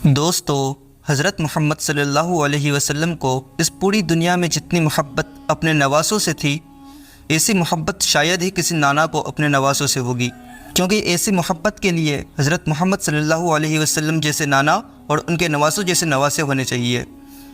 دوستو، حضرت محمد صلی اللہ علیہ وسلم کو اس پوری دنیا میں جتنی محبت اپنے نواسوں سے تھی، ایسی محبت شاید ہی کسی نانا کو اپنے نواسوں سے ہوگی، کیونکہ ایسی محبت کے لیے حضرت محمد صلی اللہ علیہ وسلم جیسے نانا اور ان کے نواسوں جیسے نواسے ہونے چاہیے۔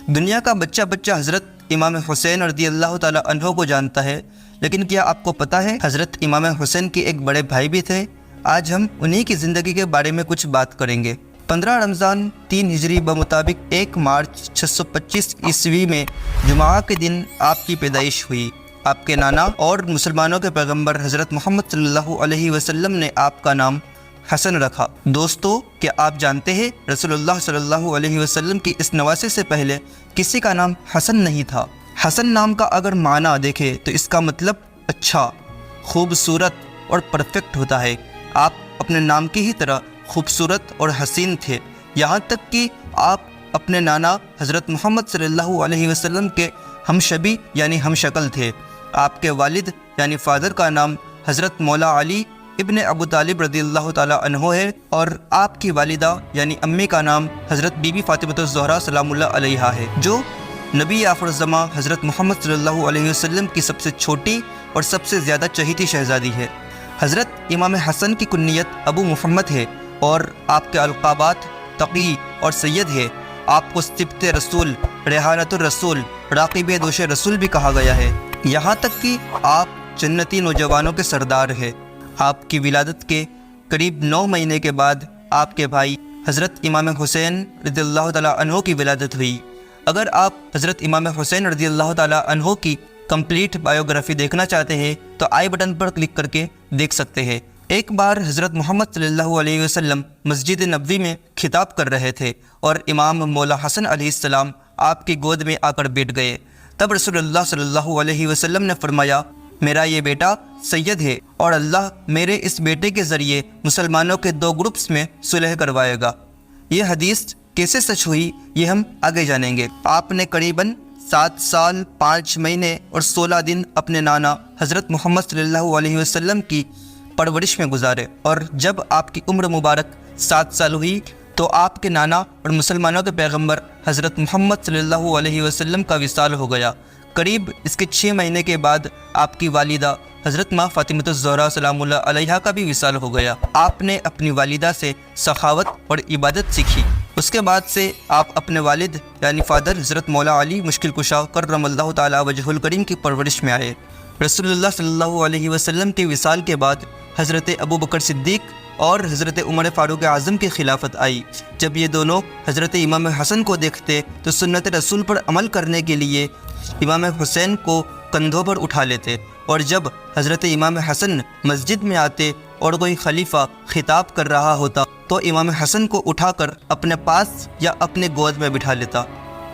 دنیا کا بچہ بچہ حضرت امام حسین رضی اللہ تعالی عنہ کو جانتا ہے، لیکن کیا آپ کو پتہ ہے حضرت امام حسین کے ایک بڑے بھائی بھی تھے؟ آج ہم انہی کی زندگی کے بارے میں کچھ بات کریں گے۔ 15 رمضان 3 ہجری بمطابق 1 مارچ 625 عیسوی میں جمعہ کے دن آپ کی پیدائش ہوئی۔ آپ کے نانا اور مسلمانوں کے پیغمبر حضرت محمد صلی اللہ علیہ وسلم نے آپ کا نام حسن رکھا۔ دوستو، کیا آپ جانتے ہیں رسول اللہ صلی اللہ علیہ وسلم کی اس نواسے سے پہلے کسی کا نام حسن نہیں تھا؟ حسن نام کا اگر معنی دیکھیں تو اس کا مطلب اچھا، خوبصورت اور پرفیکٹ ہوتا ہے۔ آپ اپنے نام کی ہی طرح خوبصورت اور حسین تھے، یہاں تک کہ آپ اپنے نانا حضرت محمد صلی اللہ علیہ وسلم کے ہم شبیہ یعنی ہم شکل تھے۔ آپ کے والد یعنی فادر کا نام حضرت مولا علی ابن ابو طالب رضی اللہ تعالی عنہ ہے، اور آپ کی والدہ یعنی امی کا نام حضرت بی بی فاطمہ الزہرا سلام اللہ علیہا ہے، جو نبی آخر الزماں حضرت محمد صلی اللہ علیہ وسلم کی سب سے چھوٹی اور سب سے زیادہ چہیتی شہزادی ہے۔ حضرت امام حسن کی کنیت ابو محمد ہے، اور آپ کے القابات تقی اور سید ہے۔ آپ کو سبط رسول، ریحانۃ الرسول، راقب دوش رسول بھی کہا گیا ہے، یہاں تک کہ آپ جنتی نوجوانوں کے سردار ہیں۔ آپ کی ولادت کے قریب 9 مہینے کے بعد آپ کے بھائی حضرت امام حسین رضی اللہ تعالیٰ عنہ کی ولادت ہوئی۔ اگر آپ حضرت امام حسین رضی اللہ تعالیٰ عنہ کی کمپلیٹ بایوگرافی دیکھنا چاہتے ہیں تو آئی بٹن پر کلک کر کے دیکھ سکتے ہیں۔ ایک بار حضرت محمد صلی اللہ علیہ وسلم مسجد نبوی میں خطاب کر رہے تھے، اور امام مولا حسن علیہ السلام آپ کی گود میں آ کر بیٹھ گئے۔ تب رسول اللہ صلی اللہ علیہ وسلم نے فرمایا، میرا یہ بیٹا سید ہے، اور اللہ میرے اس بیٹے کے ذریعے مسلمانوں کے 2 گروپس میں صلح کروائے گا۔ یہ حدیث کیسے سچ ہوئی یہ ہم آگے جانیں گے۔ آپ نے قریباً 7 سال 5 مہینے اور 16 دن اپنے نانا حضرت محمد صلی اللہ علیہ وسلم کی پرورش میں گزارے، اور جب آپ کی عمر مبارک 7 سال ہوئی تو آپ کے نانا اور مسلمانوں کے پیغمبر حضرت محمد صلی اللہ علیہ وسلم کا وصال ہو گیا۔ قریب اس کے 6 مہینے کے بعد آپ کی والدہ حضرت ماں فاطمہ الزہرا سلام اللہ علیہا کا بھی وصال ہو گیا۔ آپ نے اپنی والدہ سے سخاوت اور عبادت سیکھی۔ اس کے بعد سے آپ اپنے والد یعنی فادر حضرت مولا علی مشکل کشا کرم اللہ تعالی وجہ الکریم کی پرورش میں آئے۔ رسول اللہ صلی اللہ علیہ وسلم کے وصال کے بعد حضرت ابو بکر صدیق اور حضرت عمر فاروق اعظم کی خلافت آئی۔ جب یہ دونوں حضرت امام حسن کو دیکھتے تو سنت رسول پر عمل کرنے کے لیے امام حسین کو کندھوں پر اٹھا لیتے، اور جب حضرت امام حسن مسجد میں آتے اور کوئی خلیفہ خطاب کر رہا ہوتا تو امام حسن کو اٹھا کر اپنے پاس یا اپنے گود میں بٹھا لیتا۔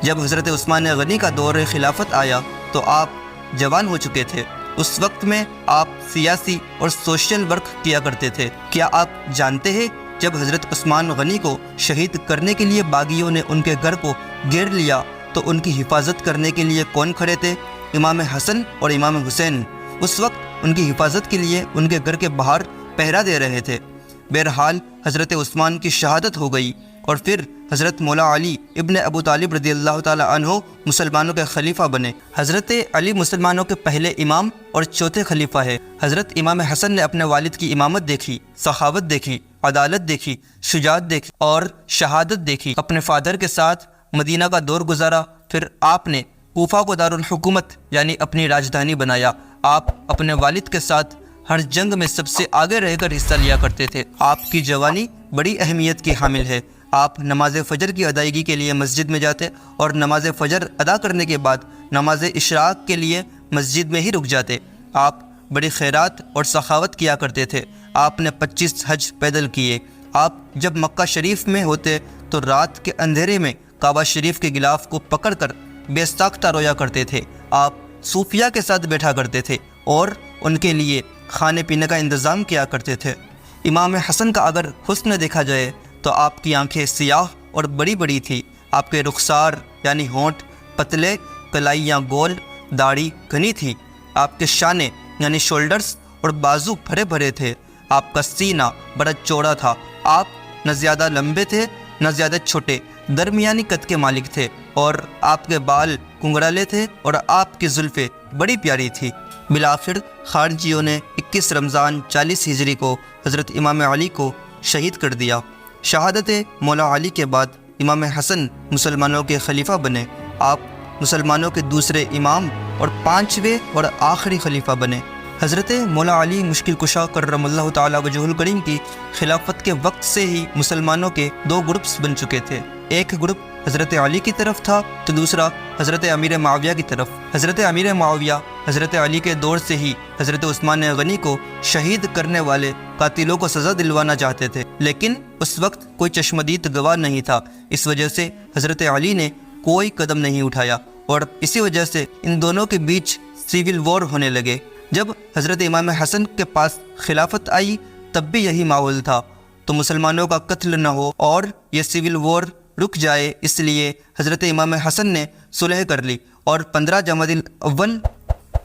جب حضرت عثمان غنی کا دور خلافت آیا تو آپ جوان ہو چکے تھے۔ اس وقت میں آپ سیاسی اور سوشل ورک کیا کرتے تھے۔ کیا آپ جانتے ہیں جب حضرت عثمان غنی کو شہید کرنے کے لیے باغیوں نے ان کے گھر کو گھیر لیا تو ان کی حفاظت کرنے کے لیے کون کھڑے تھے؟ امام حسن اور امام حسین۔ اس وقت ان کی حفاظت کے لیے ان کے گھر کے باہر پہرا دے رہے تھے۔ بہرحال حضرت عثمان کی شہادت ہو گئی، اور پھر حضرت مولا علی ابن ابو طالب رضی اللہ تعالی عنہ مسلمانوں کے خلیفہ بنے۔ حضرت علی مسلمانوں کے پہلے امام اور چوتھے خلیفہ ہے۔ حضرت امام حسن نے اپنے والد کی امامت دیکھی، سخاوت دیکھی، عدالت دیکھی، شجاعت دیکھی اور شہادت دیکھی۔ اپنے فادر کے ساتھ مدینہ کا دور گزارا، پھر آپ نے کوفہ کو دارالحکومت یعنی اپنی راجدھانی بنایا۔ آپ اپنے والد کے ساتھ ہر جنگ میں سب سے آگے رہ کر حصہ لیا کرتے تھے۔ آپ کی جوانی بڑی اہمیت کی حامل ہے۔ آپ نماز فجر کی ادائیگی کے لیے مسجد میں جاتے، اور نماز فجر ادا کرنے کے بعد نماز اشراق کے لیے مسجد میں ہی رک جاتے۔ آپ بڑی خیرات اور سخاوت کیا کرتے تھے۔ آپ نے 25 حج پیدل کیے۔ آپ جب مکہ شریف میں ہوتے تو رات کے اندھیرے میں کعبہ شریف کے غلاف کو پکڑ کر بے ساختہ رویا کرتے تھے۔ آپ صوفیہ کے ساتھ بیٹھا کرتے تھے اور ان کے لیے کھانے پینے کا انتظام کیا کرتے تھے۔ امام حسن کا اگر حسن دیکھا جائے تو آپ کی آنکھیں سیاہ اور بڑی بڑی تھی۔ آپ کے رخسار یعنی ہونٹ پتلے، کلائیاں گول، داڑھی گھنی تھی۔ آپ کے شانے یعنی شولڈرز اور بازو بھرے بھرے تھے۔ آپ کا سینہ بڑا چوڑا تھا۔ آپ نہ زیادہ لمبے تھے نہ زیادہ چھوٹے، درمیانی قد کے مالک تھے، اور آپ کے بال کنگرالے تھے اور آپ کی زلفیں بڑی پیاری تھی۔ بالآخر خارجیوں نے 21 رمضان 40 ہجری کو حضرت امام علی کو شہید کر دیا۔ شہادت مولا علی کے بعد امام حسن مسلمانوں کے خلیفہ بنے۔ آپ مسلمانوں کے دوسرے امام اور 5ویں اور آخری خلیفہ بنے۔ حضرت مولا علی مشکل کشا کرم اللہ تعالیٰ وجہہ الکریم کی خلافت کے وقت سے ہی مسلمانوں کے 2 گروپس بن چکے تھے۔ ایک گروپ حضرت علی کی طرف تھا تو دوسرا حضرت امیر معاویہ کی طرف۔ حضرت امیر معاویہ حضرت علی کے دور سے ہی حضرت عثمان غنی کو شہید کرنے والے قاتلوں کو سزا دلوانا چاہتے تھے، لیکن اس وقت کوئی چشمدید گواہ نہیں تھا، اس وجہ سے حضرت علی نے کوئی قدم نہیں اٹھایا، اور اسی وجہ سے ان دونوں کے بیچ سیول وار ہونے لگے۔ جب حضرت امام حسن کے پاس خلافت آئی تب بھی یہی ماحول تھا، تو مسلمانوں کا قتل نہ ہو اور یہ سیول وار رک جائے، اس لیے حضرت امام حسن نے صلح کر لی، اور 15 جمادی الاول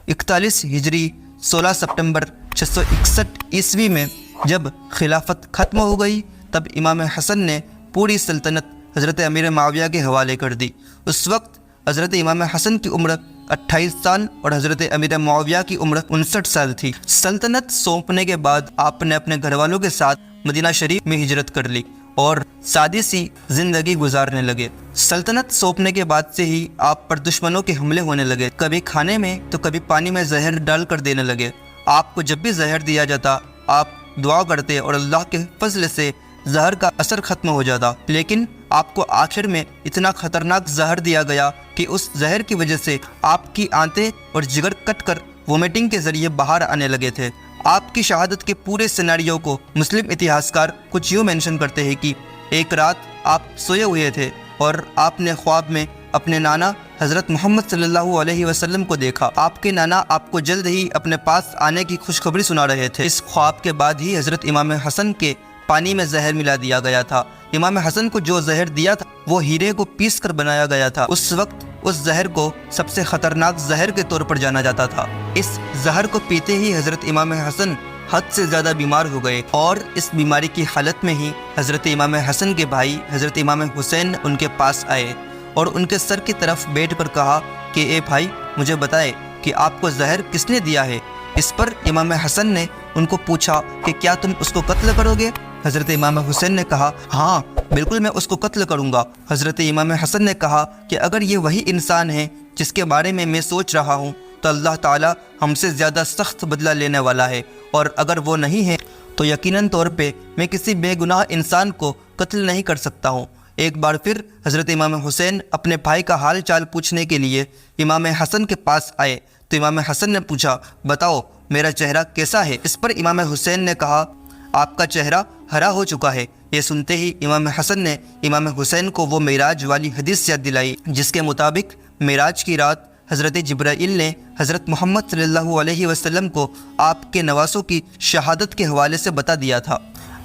41 ہجری 16 سپٹمبر 661 عیسوی میں جب خلافت ختم ہو گئی تب امام حسن نے پوری سلطنت حضرت امیر معاویہ کے حوالے کر دی۔ اس وقت حضرت امام حسن کی عمر 28 سال اور حضرت امیر معاویہ کی عمر 59 سال تھی۔ سلطنت سونپنے کے بعد آپ نے اپنے گھر والوں کے ساتھ مدینہ شریف میں ہجرت کر لی اور سادی سی زندگی گزارنے لگے۔ سلطنت سونپنے کے بعد سے ہی آپ پر دشمنوں کے حملے ہونے لگے، کبھی کھانے میں تو کبھی پانی میں زہر ڈال کر دینے لگے۔ آپ کو جب بھی زہر دیا جاتا آپ دعا کرتے اور اللہ کے فضل سے زہر کا اثر ختم ہو جاتا، لیکن آپ کو آخر میں اتنا خطرناک زہر دیا گیا کہ اس زہر کی وجہ سے آپ کی آنتیں اور جگر کٹ کر وومیٹنگ کے ذریعے باہر آنے لگے تھے۔ آپ کی شہادت کے پورے سیناریو کو مسلم اتہاسکار کچھ یوں مینشن کرتے ہیں کہ ایک رات آپ سوئے ہوئے تھے اور آپ نے خواب میں اپنے نانا حضرت محمد صلی اللہ علیہ وسلم کو دیکھا۔ آپ کے نانا آپ کو جلد ہی اپنے پاس آنے کی خوشخبری سنا رہے تھے۔ اس خواب کے بعد ہی حضرت امام حسن کے پانی میں زہر ملا دیا گیا تھا۔ امام حسن کو جو زہر دیا تھا وہ ہیرے کو پیس کر بنایا گیا تھا۔ اس وقت اس زہر کو سب سے خطرناک زہر کے طور پر جانا جاتا تھا۔ اس زہر کو پیتے ہی حضرت امام حسن حد سے زیادہ بیمار ہو گئے، اور اس بیماری کی حالت میں ہی حضرت امام حسن کے بھائی حضرت امام حسین ان کے پاس آئے اور ان کے سر کی طرف بیٹھ کر کہا کہ اے بھائی مجھے بتائے کہ آپ کو زہر کس نے دیا ہے۔ اس پر امام حسن نے ان کو پوچھا کہ کیا تم اس کو قتل کرو گے؟ حضرت امام حسین نے کہا ہاں بالکل میں اس کو قتل کروں گا۔ حضرت امام حسن نے کہا کہ اگر یہ وہی انسان ہے جس کے بارے میں سوچ رہا ہوں تو اللہ تعالی ہم سے زیادہ سخت بدلہ لینے والا ہے، اور اگر وہ نہیں ہے تو یقیناً طور پہ میں کسی بے گناہ انسان کو قتل نہیں کر سکتا ہوں۔ ایک بار پھر حضرت امام حسین اپنے بھائی کا حال چال پوچھنے کے لیے امام حسن کے پاس آئے تو امام حسن نے پوچھا بتاؤ میرا چہرہ کیسا ہے؟ اس پر امام حسین نے کہا آپ کا چہرہ ہرا ہو چکا ہے۔ یہ سنتے ہی امام حسن نے امام حسین کو وہ معراج والی حدیث یاد دلائی جس کے مطابق معراج کی رات حضرت جبرائیل نے حضرت محمد صلی اللہ علیہ وسلم کو آپ کے نواسوں کی شہادت کے حوالے سے بتا دیا تھا۔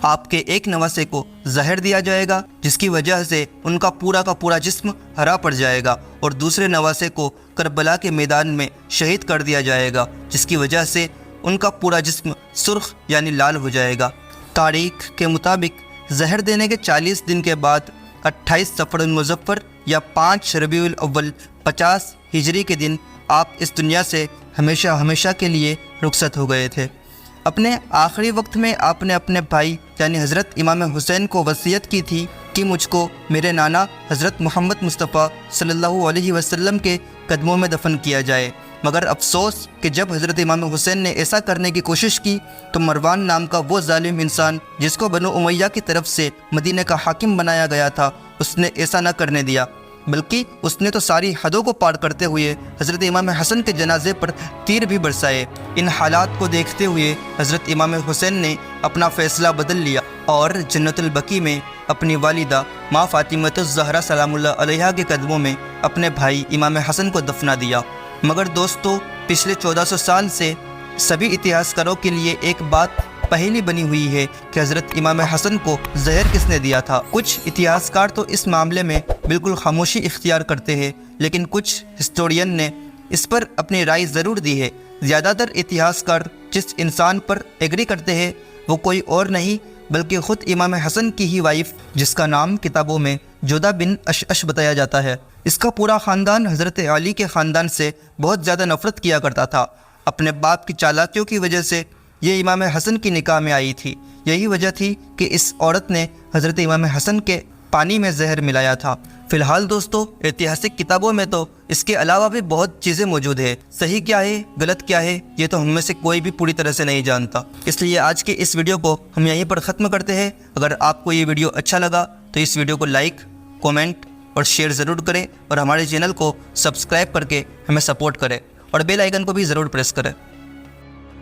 آپ کے ایک نواسے کو زہر دیا جائے گا جس کی وجہ سے ان کا پورا جسم ہرا پڑ جائے گا، اور دوسرے نواسے کو کربلا کے میدان میں شہید کر دیا جائے گا جس کی وجہ سے ان کا پورا جسم سرخ یعنی لال ہو جائے گا۔ تاریخ کے مطابق زہر دینے کے 40 دن کے بعد 28 صفر المظفر یا 5 ربیع الاول 50 ہجری کے دن آپ اس دنیا سے ہمیشہ کے لیے رخصت ہو گئے تھے۔ اپنے آخری وقت میں آپ نے اپنے بھائی یعنی حضرت امام حسین کو وصیت کی تھی کہ مجھ کو میرے نانا حضرت محمد مصطفیٰ صلی اللہ علیہ وسلم کے قدموں میں دفن کیا جائے، مگر افسوس کہ جب حضرت امام حسین نے ایسا کرنے کی کوشش کی تو مروان نام کا وہ ظالم انسان جس کو بنو امیہ کی طرف سے مدینہ کا حاکم بنایا گیا تھا اس نے ایسا نہ کرنے دیا، بلکہ اس نے تو ساری حدوں کو پار کرتے ہوئے حضرت امام حسن کے جنازے پر تیر بھی برسائے۔ ان حالات کو دیکھتے ہوئے حضرت امام حسین نے اپنا فیصلہ بدل لیا اور جنت البقیع میں اپنی والدہ ماں فاطمہ الزہرا سلام اللہ علیہا کے قدموں میں اپنے بھائی امام حسن کو دفنا دیا۔ مگر دوستو پچھلے 1400 سال سے سبھی اتہاسکاروں کے لیے ایک بات پہلی بنی ہوئی ہے کہ حضرت امام حسن کو زہر کس نے دیا تھا۔ کچھ اتہاسکار تو اس معاملے میں بالکل خاموشی اختیار کرتے ہیں، لیکن کچھ ہسٹورین نے اس پر اپنی رائے ضرور دی ہے۔ زیادہ تر اتہاسکار جس انسان پر ایگری کرتے ہیں وہ کوئی اور نہیں بلکہ خود امام حسن کی ہی وائف، جس کا نام کتابوں میں جودہ بن اشعث بتایا جاتا ہے، اس کا پورا خاندان حضرت علی کے خاندان سے بہت زیادہ نفرت کیا کرتا تھا۔ اپنے باپ کی چالاکیوں کی وجہ سے یہ امام حسن کی نکاح میں آئی تھی۔ یہی وجہ تھی کہ اس عورت نے حضرت امام حسن کے پانی میں زہر ملایا تھا۔ فی الحال دوستو، ایتہاسک کتابوں میں تو اس کے علاوہ بھی بہت چیزیں موجود ہیں۔ صحیح کیا ہے، غلط کیا ہے، یہ تو ہم میں سے کوئی بھی پوری طرح سے نہیں جانتا۔ اس لیے آج کے اس ویڈیو کو ہم یہیں پر ختم کرتے ہیں۔ اگر آپ کو یہ ویڈیو اچھا لگا تو اس ویڈیو کو لائک، کومنٹ اور شیئر ضرور کریں، اور ہمارے چینل کو سبسکرائب کر کے ہمیں سپورٹ کریں، اور بیل آئیکن کو بھی ضرور پریس کریں۔